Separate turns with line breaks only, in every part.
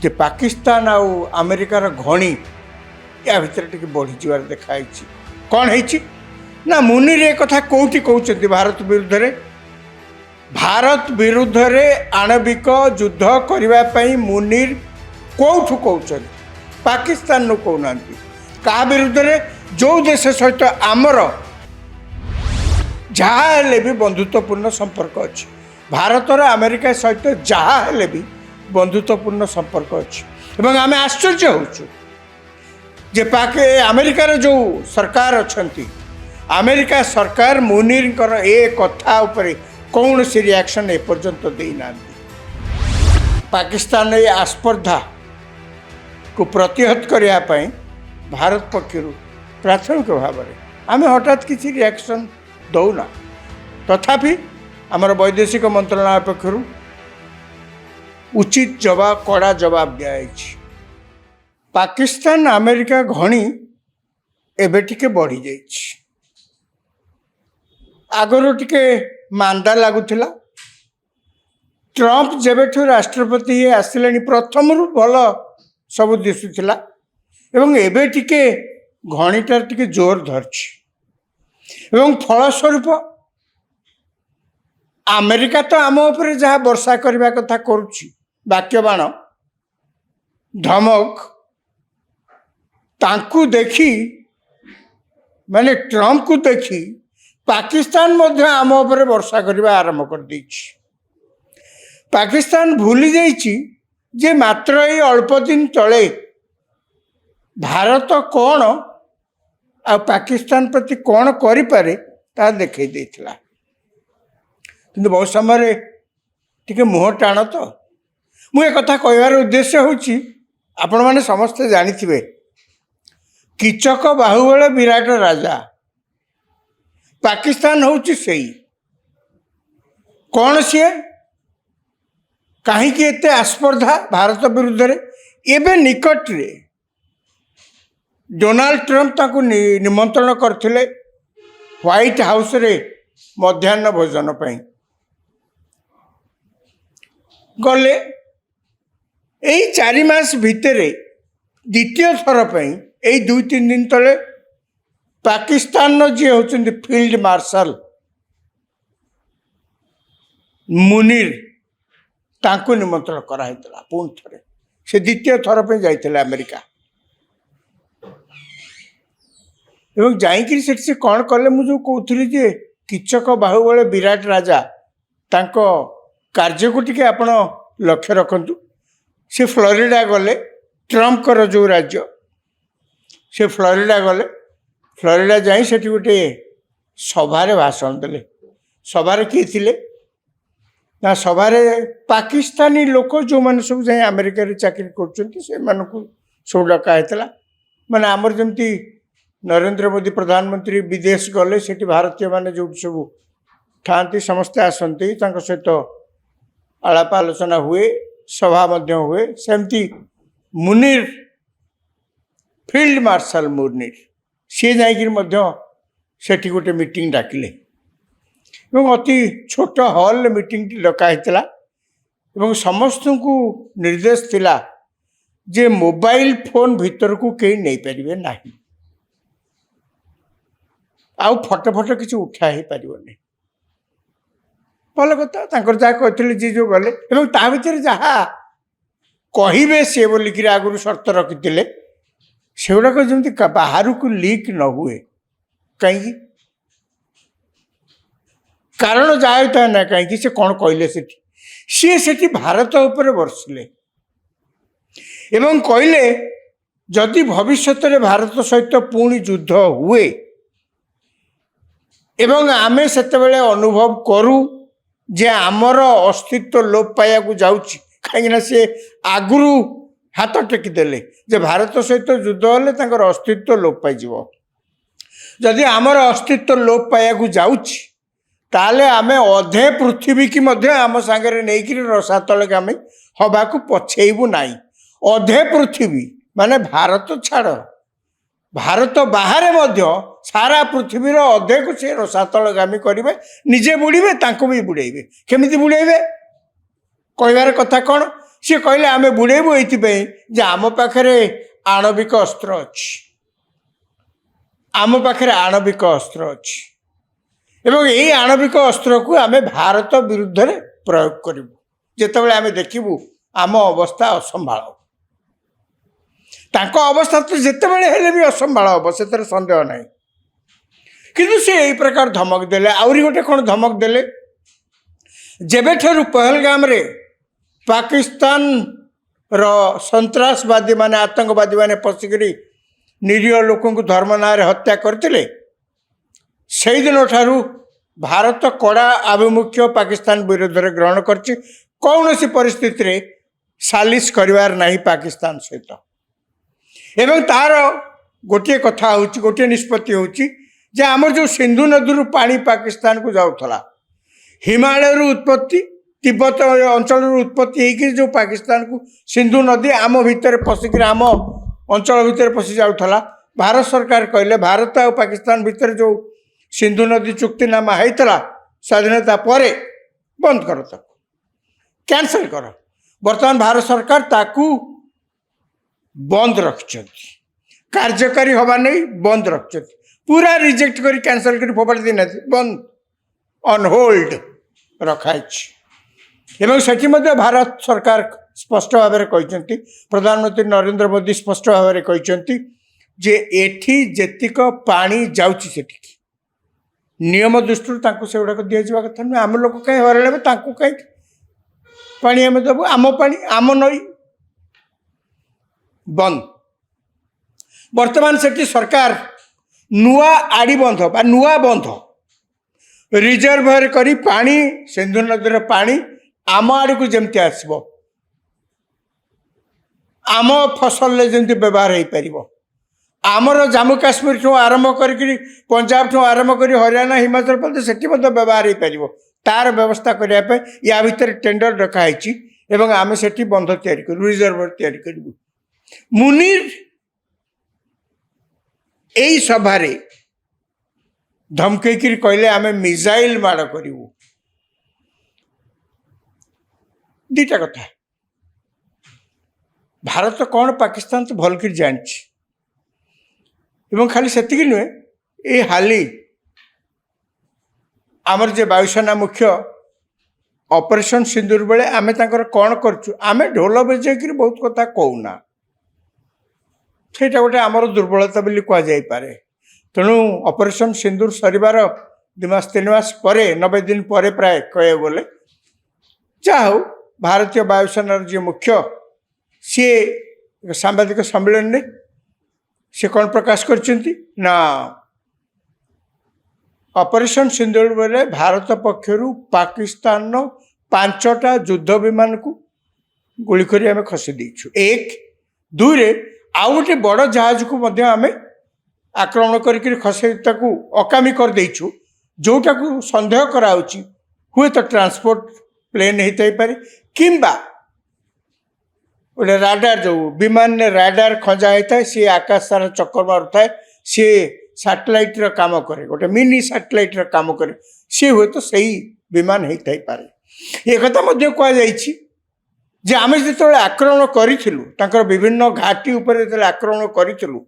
ଯେ ପାକିସ୍ତାନ ଆଉ ଆମେରିକାର ଘଣୀ ୟା ଭିତରେ ଟିକେ ବଢ଼ିଯିବାର ଦେଖାହେଇଛି। କ'ଣ ହେଇଛି ନା ମୁନିର ଏ କଥା କେଉଁଠି କହୁଛନ୍ତି ଭାରତ ବିରୁଦ୍ଧରେ ଆଣବିକ ଯୁଦ୍ଧ କରିବା ପାଇଁ ମୁନିର କେଉଁଠୁ କହୁଛନ୍ତି? ପାକିସ୍ତାନରୁ କହୁନାହାନ୍ତି। କାହା ବିରୁଦ୍ଧରେ? ଯେଉଁ ଦେଶ ସହିତ ଆମର ଯାହା ହେଲେ ବି ବନ୍ଧୁତ୍ୱପୂର୍ଣ୍ଣ ସମ୍ପର୍କ ଅଛି, ଭାରତର ଆମେରିକା ସହିତ ଯାହା ହେଲେ ବି ବନ୍ଧୁତ୍ୱପୂର୍ଣ୍ଣ ସମ୍ପର୍କ ଅଛି। ଏବଂ ଆମେ ଆଶ୍ଚର୍ଯ୍ୟ ହେଉଛୁ ଯେ ଆମେରିକାର ଯେଉଁ ସରକାର ଅଛନ୍ତି, ଆମେରିକା ସରକାର ମୁନିରଙ୍କର ଏ କଥା ଉପରେ କୌଣସି ରିଆକ୍ସନ୍ ଏପର୍ଯ୍ୟନ୍ତ ଦେଇନାହାନ୍ତି। ପାକିସ୍ତାନ ଏ ଆସ୍ପର୍ଦ୍ଧାକୁ ପ୍ରତିହତ କରିବା ପାଇଁ ଭାରତ ପକ୍ଷରୁ ପ୍ରାଥମିକ ଭାବରେ ଆମେ ହଠାତ୍ କିଛି ରିଆକ୍ସନ୍ ଦେଉନା। ତଥାପି ଆମର ବୈଦେଶିକ ମନ୍ତ୍ରଣାଳୟ ପକ୍ଷରୁ ଉଚିତ ଜବାବ, କଡ଼ା ଜବାବ ଦିଆଯାଇଛି। ପାକିସ୍ତାନ ଆମେରିକା ଘଣୀ ଏବେ ଟିକେ ବଢ଼ିଯାଇଛି। ଆଗରୁ ଟିକେ ମାନ୍ଦା ଲାଗୁଥିଲା। ଟ୍ରମ୍ପ ଯେବେଠୁ ରାଷ୍ଟ୍ରପତି ଆସିଲେଣି ପ୍ରଥମରୁ ଭଲ ସବୁ ଦିଶୁଥିଲା ଏବଂ ଏବେ ଟିକେ ଘଣୀଟା ଟିକେ ଜୋର ଧରିଛି ଏବଂ ଫଳସ୍ୱରୂପ ଆମେରିକା ତ ଆମ ଉପରେ ଯାହା ବର୍ଷା କରିବା କଥା କରୁଛି, ବାକ୍ୟବାଣ ଧମକ, ତାଙ୍କୁ ଦେଖି ମାନେ ଟ୍ରମ୍ପକୁ ଦେଖି ପାକିସ୍ତାନ ମଧ୍ୟ ଆମ ଉପରେ ବର୍ଷା କରିବା ଆରମ୍ଭ କରିଦେଇଛି। ପାକିସ୍ତାନ ଭୁଲି ଯାଇଛି ଯେ ମାତ୍ର ଏଇ ଅଳ୍ପ ଦିନ ତଳେ ଭାରତ କ'ଣ ଆଉ ପାକିସ୍ତାନ ପ୍ରତି କ'ଣ କରିପାରେ ତାହା ଦେଖାଇ ଦେଇଥିଲା। କିନ୍ତୁ ବହୁତ ସମୟରେ ଟିକେ ମୁହଁ ଟାଣ ତ। ମୁଁ ଏ କଥା କହିବାର ଉଦ୍ଦେଶ୍ୟ ହେଉଛି, ଆପଣମାନେ ସମସ୍ତେ ଜାଣିଥିବେ କିଚକ ବାହୁବଳ ବିରାଟ ରାଜା। ପାକିସ୍ତାନ ହେଉଛି ସେଇ। କ'ଣ ସିଏ କାହିଁକି ଏତେ ଆସ୍ପର୍ଦ୍ଧା ଭାରତ ବିରୁଦ୍ଧରେ? ଏବେ ନିକଟରେ ଡୋନାଲ୍ଡ ଟ୍ରମ୍ପ ତାଙ୍କୁ ନିମନ୍ତ୍ରଣ କରିଥିଲେ ହ୍ୱାଇଟ୍ ହାଉସ୍ରେ ମଧ୍ୟାହ୍ନ ଭୋଜନ ପାଇଁ। ଗଲେ। ଏଇ 4 ମାସ ଭିତରେ ଦ୍ୱିତୀୟ ଥର ପାଇଁ ଏଇ 2-3 ଦିନ ତଳେ ପାକିସ୍ତାନର ଯିଏ ହେଉଛନ୍ତି ଫିଲ୍ଡ ମାର୍ଶାଲ ମୁନିର, ତାଙ୍କୁ ନିମନ୍ତ୍ରଣ କରାହେଇଥିଲା ପୁଣି ଥରେ। ସେ ଦ୍ୱିତୀୟ ଥର ପାଇଁ ଯାଇଥିଲେ ଆମେରିକା ଏବଂ ଯାଇକିରି ସେଠି ସେ କ'ଣ କଲେ, ମୁଁ ଯେଉଁ କହୁଥିଲି ଯେ କିଚକ ବାହୁବଳ ବିରାଟ ରାଜା, ତାଙ୍କ କାର୍ଯ୍ୟକୁ ଟିକେ ଆପଣ ଲକ୍ଷ୍ୟ ରଖନ୍ତୁ। ସେ ଫ୍ଲୋରିଡ଼ା ଗଲେ, ଟ୍ରମ୍ପଙ୍କର ଯେଉଁ ରାଜ୍ୟ, ସେ ଫ୍ଲୋରିଡ଼ା ଗଲେ। ଫ୍ଲୋରିଡ଼ା ଯାଇ ସେଠି ଗୋଟେ ସଭାରେ ଭାଷଣ ଦେଲେ। ସଭାରେ କିଏ ଥିଲେ ନା ସଭାରେ ପାକିସ୍ତାନୀ ଲୋକ ଯେଉଁମାନେ ସବୁ ଯାଇ ଆମେରିକାରେ ଚାକିରି କରୁଛନ୍ତି ସେମାନଙ୍କୁ ସବୁ ଡକା ହେଇଥିଲା। ମାନେ ଆମର ଯେମିତି ନରେନ୍ଦ୍ର ମୋଦି ପ୍ରଧାନମନ୍ତ୍ରୀ ବିଦେଶ ଗଲେ ସେଠି ଭାରତୀୟମାନେ ଯେଉଁଠି ସବୁ ଥାଆନ୍ତି ସମସ୍ତେ ଆସନ୍ତି, ତାଙ୍କ ସହିତ ଆଳାପ ଆଲୋଚନା ହୁଏ, ସଭା ମଧ୍ୟ ହୁଏ। ସେମିତି ମୁନିର, ଫିଲ୍ଡ ମାର୍ଶାଲ ମୁନିର, ସିଏ ଯାଇକିରି ମଧ୍ୟ ସେଠି ଗୋଟେ ମିଟିଂ ଡାକିଲେ ଏବଂ ଅତି ଛୋଟ ହଲ୍ରେ ମିଟିଂଟି ଡକା ହେଇଥିଲା ଏବଂ ସମସ୍ତଙ୍କୁ ନିର୍ଦ୍ଦେଶ ଥିଲା ଯେ ମୋବାଇଲ ଫୋନ ଭିତରକୁ କେହି ନେଇପାରିବେ ନାହିଁ, ଆଉ ଫଟୋ କିଛି ଉଠା ହେଇପାରିବନି। ଭଲ କଥା, ତାଙ୍କର ଯାହା କହିଥିଲେ ଯିଏ ଯେଉଁ ଗଲେ ଏବଂ ତା ଭିତରେ ଯାହା କହିବେ ସିଏ ବୋଲିକିରି ଆଗରୁ ସର୍ତ୍ତ ରଖିଥିଲେ, ସେଗୁଡ଼ାକ ଯେମିତି ବାହାରକୁ ଲିକ୍ ନ ହୁଏ। କାହିଁକି? କାରଣ ଯାହା ହେଇଥାଏ ନା କାହିଁକି, ସେ କ'ଣ କହିଲେ ସିଏ ସେଠି ଭାରତ ଉପରେ ବର୍ଷିଲେ ଏବଂ କହିଲେ ଯଦି ଭବିଷ୍ୟତରେ ଭାରତ ସହିତ ପୁଣି ଯୁଦ୍ଧ ହୁଏ ଏବଂ ଆମେ ସେତେବେଳେ ଅନୁଭବ କରୁ ଯେ ଆମର ଅସ୍ତିତ୍ୱ ଲୋପ ପାଇବାକୁ ଯାଉଛି, କାହିଁକିନା ସେ ଆଗରୁ ହାତ ଟେକିଦେଲେ ଯେ ଭାରତ ସହିତ ଯୁଦ୍ଧ ହେଲେ ତାଙ୍କର ଅସ୍ତିତ୍ୱ ଲୋପ ପାଇଯିବ। ଯଦି ଆମର ଅସ୍ତିତ୍ୱ ଲୋପ ପାଇବାକୁ ଯାଉଛି ତାହେଲେ ଆମେ ଅଧେ ପୃଥିବୀକି ମଧ୍ୟ ଆମ ସାଙ୍ଗରେ ନେଇକିରି ରସାତଳରେ ଆମେ ହେବାକୁ ପଛେଇବୁ ନାହିଁ। ଅଧେ ପୃଥିବୀ ମାନେ ଭାରତ ଛାଡ଼, ଭାରତ ବାହାରେ ମଧ୍ୟ ସାରା ପୃଥିବୀର ଅଧେକୁ ସେ ରସାତଳଗାମୀ କରିବେ, ନିଜେ ବୁଡ଼ିବେ, ତାଙ୍କୁ ବି ବୁଡ଼େଇବେ। କେମିତି ବୁଡ଼େଇବେ? କହିବାର କଥା କ'ଣ सी कहले आम बुड़ेबू ये आम पाखे आणविक अस्त्र अच्छी आम पाखे आणविक अस्त्र अच्छी एवं यही आणविक अस्त्र को आम भारत विरुद्ध रे प्रयोग करूँ जितेबाला आम देखू आम अवस्था असंभाल तांको अवस्था तो जितेबाला हेले भी असंभाल हम से सन्देह ना किंतु से यही प्रकार धमक देले आउरी गोटे कौन धमक देले जेबे ठारू पहलगाम रे पाकिस्तान रो सन्त्रासवादी माने आतंकवादी माने पशिकी निरीह लोक धर्म ना हत्या करते से दिन ठारू भारत कड़ा आभिमुख्य पाकिस्तान विरोध में ग्रहण कर कौन सी परिस्थिति रे सालिश करिवार नहीं पाकिस्तान सहित एवं तार गोटे कथा होची गोटे निष्पत्ति होची जे आमर जो सिंधु नदी पानी पाकिस्तान को जाऊला हिमालय उत्पत्ति तिब्बत अंचल उत्पत्ति होगी जो पाकिस्तान को सिंधु नदी आम भितर पशिक आम अंचल भितर पशि जाऊला भारत सरकार कहले भारत और पाकिस्तान भितर जो सिंधु नदी चुक्तिनामा होता स्वाधीनता पर बंद कर कैंसल कर बर्तमान भारत सरकार ताकू बंद रखिंट कार्यकारी हवा नहीं बंद रखिंट पूरा रिजेक्ट कर कैंसल कर फोपाड़ देना बंद ऑन होल्ड रखाई एवं सेठी मध्य भारत सरकार स्पष्ट भाव में कहते प्रधानमंत्री नरेंद्र मोदी स्पष्ट भाव में कहते जे एठी जेतिक पानी जाउची सेठी नियम दृष्टि से गुड़ाक दि जावा कथा नुह आम लोग कहीं हराइबे कहीं पानी आम देवु आम पानी आम नई बंद वर्तमान से सरकार नुआ आड़ी बंध बा नुआ बंध रिजर्वर करी पानी सिंधु नदी पानी आम आड़ को जमती आसब आम फसल जमती व्यवहार हो पार आमर जम्मू काश्मीर ठूँ आरंभ कर पंजाब ठूँ आरंभ कर हरियाणा हिमाचल प्रदेश से व्यवहार हो पार तार व्यवस्था करने या भितर टेंडर रखाई एवं आम से बंध या रिजर्वर या मुनीर यही सभा धमकेक कहले आम मिसाइल माड़ करूँ दीटा कथा भारत कौन पाकिस्तान तो भल कर जानी एवं खाली सेतिक नुहे ये हाली आमर जे वायुसेना मुख्य ऑपरेशन सिंदूर बेले आमे तांकर कौन करचु आमे ढोल बजेक बहुत कथा कहूना से गोटे आमर दुर्बलता बोली कहुए तेणु ऑपरेशन सिंदूर सरिबार 2 मास 3 मास पर 90 दिन पर प्राय कह बोले जहा हो भारतीय वायुसेना जी मुख्य सी सांबादिक सम्मेलन में से कौन प्रकाश करचंती ना ऑपरेशन सिंदूर बेले भारत पक्षर पाकिस्तान 5टा युद्ध विमान को गुली करी आमे खसी देइछु एक दुई आउ गोटे बड़ जहाज को मध्य आमे आक्रमण करके खसेता को अकामी कर देइछु जोटा को संदेह कराउची हुए तो ट्रांसपोर्ट प्लेन होता पारे किंबा गोटे राडार जो विमान ने राडार खंजा होता है सी आकाश सारा चक्कर मारुता है सी सैटेलाइट रो काम करे गोटे मिनी सैटेलाइट रो काम करे सी हुए तो सही विमान होता पारे ये कथा मध्य कहुई जे आमे जिते आक्रमण करूँ विभिन्न घाटी उपर जो आक्रमण करूँ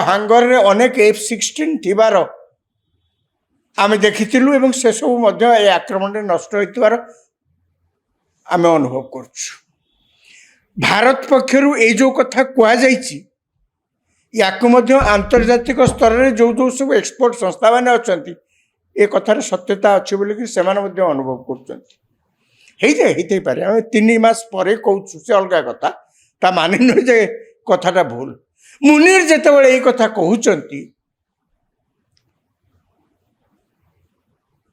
हांगर रे अनेक F-16 थिबार आमे देखिथिलु एवं से सब आक्रमण रे नष्ट होइतिबार आमे अनुभव करछु भारत पक्षरु ए जो कथा कहा जाइछि याकु मध्य आंतर्जातिक स्तर रे जो जो सब एक्सपोर्ट संस्था माने अछंती ए कथार सत्यता अच्छी बोलिक से अनुभव कर पारे आम 3 मास पर कहूँ से अलग कथा ता माने नुहे जे कथाटा भूल मुनीर जिते बड़े ये कथा कहते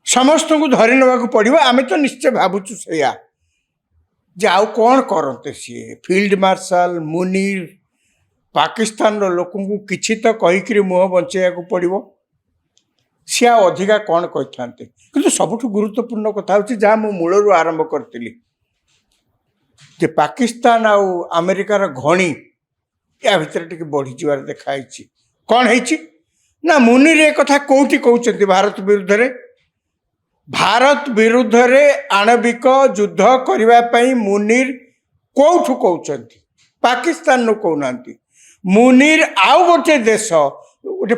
समस्त को धरी नवा पड़ो आम तो निश्चय भावुँ से जे आउ कौन करते सी फील्ड मार्शल मुनीर पाकिस्तान लोक किसी तो कहीकि मुह बंचाइया पड़ो सी अधिका कौन कही था कि सबुठ गुरुत्वपूर्ण कथा हूँ जहाँ मु मूलरू आरंभ करी जे पाकिस्तान आउ अमेरिकार घणी या भितर टे बढ़ी जबार देखाई कौन है ना मुनीर एक कथा कौटी कहते भारत विरुद्ध रे आणविक युद्ध करने मुनीर କୋଉଠୁ କହୁଛନ୍ତି? ପାକିସ୍ତାନରୁ କହୁନାହାନ୍ତି। ମୁନିର ଆଉ ଗୋଟେ ଦେଶ, ଗୋଟେ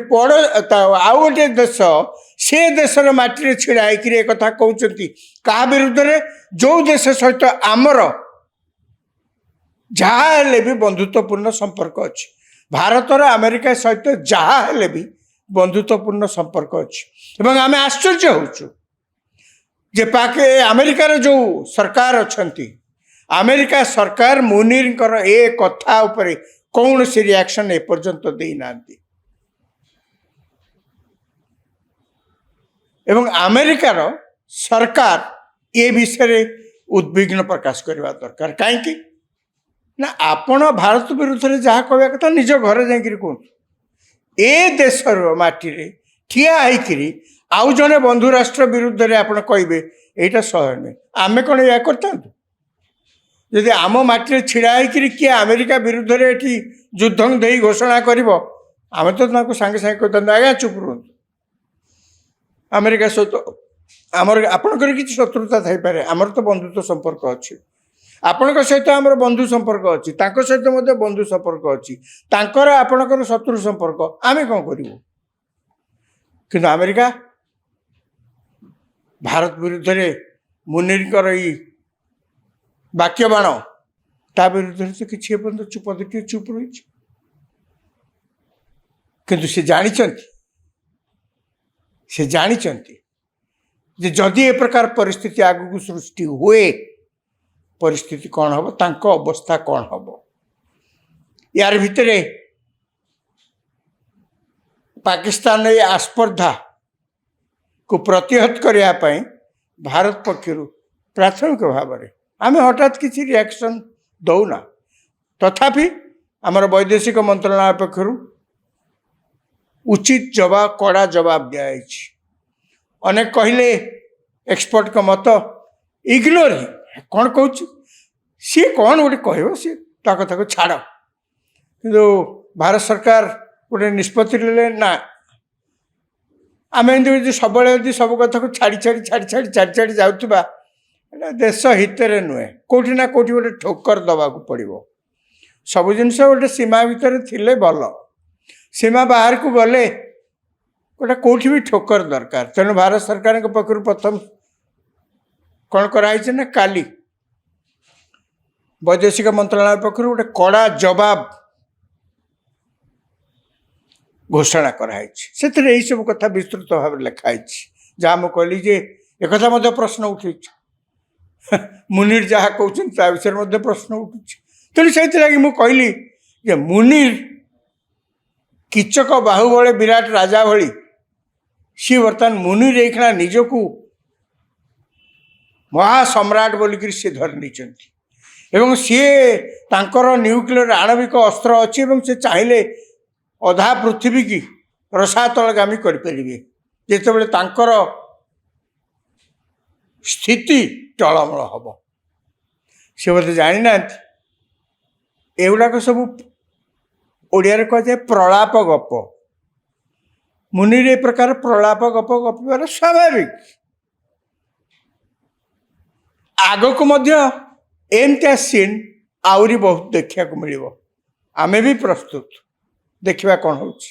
ଆଉ ଗୋଟେ ଦେଶ, ସେ ଦେଶର ମାଟିରେ ଛିଡ଼ା ହେଇକିରି ଏକଥା କହୁଛନ୍ତି। କାହା ବିରୁଦ୍ଧରେ? ଯୋଉ ଦେଶ ସହିତ ଆମର ଯାହା ହେଲେ ବି ବନ୍ଧୁତ୍ୱପୂର୍ଣ୍ଣ ସମ୍ପର୍କ ଅଛି। ଭାରତର ଆମେରିକା ସହିତ ଯାହା ହେଲେ ବି ବନ୍ଧୁତ୍ୱପୂର୍ଣ୍ଣ ସମ୍ପର୍କ ଅଛି। ଏବଂ ଆମେ ଆଶ୍ଚର୍ଯ୍ୟ ହେଉଛୁ ଯେ ଆମେରିକାର ଯେଉଁ ସରକାର ଅଛନ୍ତି, ଆମେରିକା ସରକାର ମୁନିରଙ୍କର ଏ କଥା ଉପରେ କୌଣସି ରିଆକ୍ସନ୍ ଏପର୍ଯ୍ୟନ୍ତ ଦେଇନାହାନ୍ତି। ଏବଂ ଆମେରିକାର ସରକାର ଏ ବିଷୟରେ ଉଦ୍ବିଗ୍ନ ପ୍ରକାଶ କରିବା ଦରକାର। କାହିଁକି ନା ଆପଣ ଭାରତ ବିରୁଦ୍ଧରେ ଯାହା କହିବା କଥା ନିଜ ଘରେ ଯାଇକିରି କୁହନ୍ତୁ। ଏ ଦେଶର ମାଟିରେ ଠିଆ ହେଇକିରି ଆଉ ଜଣେ ବନ୍ଧୁ ରାଷ୍ଟ୍ର ବିରୁଦ୍ଧରେ ଆପଣ କହିବେ, ଏଇଟା ସହଜ ନୁହେଁ। ଆମେ କ'ଣ ଏହା କରିଥାନ୍ତୁ? ଯଦି ଆମ ମାଟିରେ ଛିଡ଼ା ହେଇକିରି କିଏ ଆମେରିକା ବିରୁଦ୍ଧରେ ଏଠି ଯୁଦ୍ଧ ଦେଇ ଘୋଷଣା କରିବ, ଆମେ ତ ତାଙ୍କୁ ସାଙ୍ଗେ ସାଙ୍ଗେ କହିଥାନ୍ତୁ, ଆଜ୍ଞା ଚୁପ୍ ରୁହନ୍ତୁ। ଆମେରିକା ସହିତ ଆପଣଙ୍କର କିଛି ଶତ୍ରୁତା ଥାଇପାରେ, ଆମର ତ ବନ୍ଧୁତ୍ୱ ସମ୍ପର୍କ ଅଛି। ଆପଣଙ୍କ ସହିତ ଆମର ବନ୍ଧୁ ସମ୍ପର୍କ ଅଛି, ତାଙ୍କ ସହିତ ମଧ୍ୟ ବନ୍ଧୁ ସମ୍ପର୍କ ଅଛି। ତାଙ୍କର ଆପଣଙ୍କର ଶତ୍ରୁ ସମ୍ପର୍କ, ଆମେ କ'ଣ କରିବୁ? କିନ୍ତୁ ଆମେରିକା ଭାରତ ବିରୁଦ୍ଧରେ ମୁନିରଙ୍କର ଏଇ ବାକ୍ୟ ବାଣ, ତା ବିରୁଦ୍ଧରେ ତ କିଛି ଏପର୍ଯ୍ୟନ୍ତ ଚୁପ୍ ରହିଛି। କିନ୍ତୁ ସେ ଜାଣିଛନ୍ତି ଯେ ଯଦି ଏ ପ୍ରକାର ପରିସ୍ଥିତି ଆଗକୁ ସୃଷ୍ଟି ହୁଏ, ପରିସ୍ଥିତି କ'ଣ ହେବ, ତାଙ୍କ ଅବସ୍ଥା କ'ଣ ହେବ। ୟାର ଭିତରେ ପାକିସ୍ତାନ ଏଇ ଆସ୍ପର୍ଦ୍ଧାକୁ ପ୍ରତିହତ କରିବା ପାଇଁ ଭାରତ ପକ୍ଷରୁ ପ୍ରାଥମିକ ଭାବରେ ଆମେ ହଠାତ୍ କିଛି ରିଆକ୍ସନ୍ ଦେଉନା। ତଥାପି ଆମର ବୈଦେଶିକ ମନ୍ତ୍ରଣାଳୟ ପକ୍ଷରୁ ଉଚିତ ଜବାବ, କଡ଼ା ଜବାବ ଦିଆଯାଇଛି। ଅନେକ କହିଲେ ଏକ୍ସପର୍ଟଙ୍କ ମତ ଇଗ୍ନୋର, କ'ଣ କହୁଛି ସିଏ, କ'ଣ ଗୋଟେ କହିବ, ସିଏ ତା କଥାକୁ ଛାଡ଼। କିନ୍ତୁ ଭାରତ ସରକାର ଗୋଟେ ନିଷ୍ପତ୍ତି ନେଲେ, ନା ଆମେ ଏମିତି ଯଦି ସବୁବେଳେ ଯଦି ସବୁ କଥାକୁ ଛାଡ଼ି ଯାଉଥିବା, ଏଇଟା ଦେଶ ହିତରେ ନୁହେଁ। କେଉଁଠି ନା କେଉଁଠି ଗୋଟେ ଠୋକର ଦେବାକୁ ପଡ଼ିବ। ସବୁ ଜିନିଷ ଗୋଟେ ସୀମା ଭିତରେ ଥିଲେ ଭଲ, ସୀମା ବାହାରକୁ ଗଲେ ଗୋଟେ କେଉଁଠି ବି ଠୋକର ଦରକାର। ତେଣୁ ଭାରତ ସରକାରଙ୍କ ପକ୍ଷରୁ ପ୍ରଥମ କ'ଣ କରାହେଇଛି ନା, କାଲି ବୈଦେଶିକ ମନ୍ତ୍ରଣାଳୟ ପକ୍ଷରୁ ଗୋଟେ କଡ଼ା ଜବାବ ଘୋଷଣା କରାହେଇଛି। ସେଥିରେ ଏହିସବୁ କଥା ବିସ୍ତୃତ ଭାବରେ ଲେଖା ହେଇଛି। ଯାହା ମୁଁ କହିଲି ଯେ ଏକଥା ମଧ୍ୟ ପ୍ରଶ୍ନ ଉଠେଇଛି, ମୁନିର ଯାହା କହୁଛନ୍ତି ତା ବିଷୟରେ ମଧ୍ୟ ପ୍ରଶ୍ନ ଉଠୁଛି। ତେଣୁ ସେଇଥିଲାଗି ମୁଁ କହିଲି ଯେ ମୁନିର କିଚକ ବାହୁବଳେ ବିରାଟ ରାଜା ଭଳି ସିଏ ବର୍ତ୍ତମାନ ମୁନିର ଏଇକ୍ଷଣା ନିଜକୁ ମହାସମ୍ରାଟ ବୋଲିକିରି ସିଏ ଧରି ନେଇଛନ୍ତି। ଏବଂ ସିଏ ତାଙ୍କର ନ୍ୟୁକ୍ଲିୟର ଆଣବିକ ଅସ୍ତ୍ର ଅଛି ଏବଂ ସେ ଚାହିଁଲେ ଅଧା ପୃଥିବୀକି ରସାତଳଗାମୀ କରିପାରିବେ ଯେତେବେଳେ ତାଙ୍କର ସ୍ଥିତି ଟଳମଳ ହେବ। ସେ ବୋଧେ ଜାଣିନାହାନ୍ତି ଏଗୁଡ଼ାକ ସବୁ ଓଡ଼ିଆରେ କୁହାଯାଏ ପ୍ରଳାପ ଗପ। ମୁନିର ଏ ପ୍ରକାର ପ୍ରଳାପ ଗପ ଗପିବାର ସ୍ୱାଭାବିକ। ଆଗକୁ ମଧ୍ୟ ଏମିତିଆ ସିନ୍ ଆହୁରି ବହୁତ ଦେଖିବାକୁ ମିଳିବ। ଆମେ ବି ପ୍ରସ୍ତୁତ, ଦେଖିବା କ'ଣ ହେଉଛି।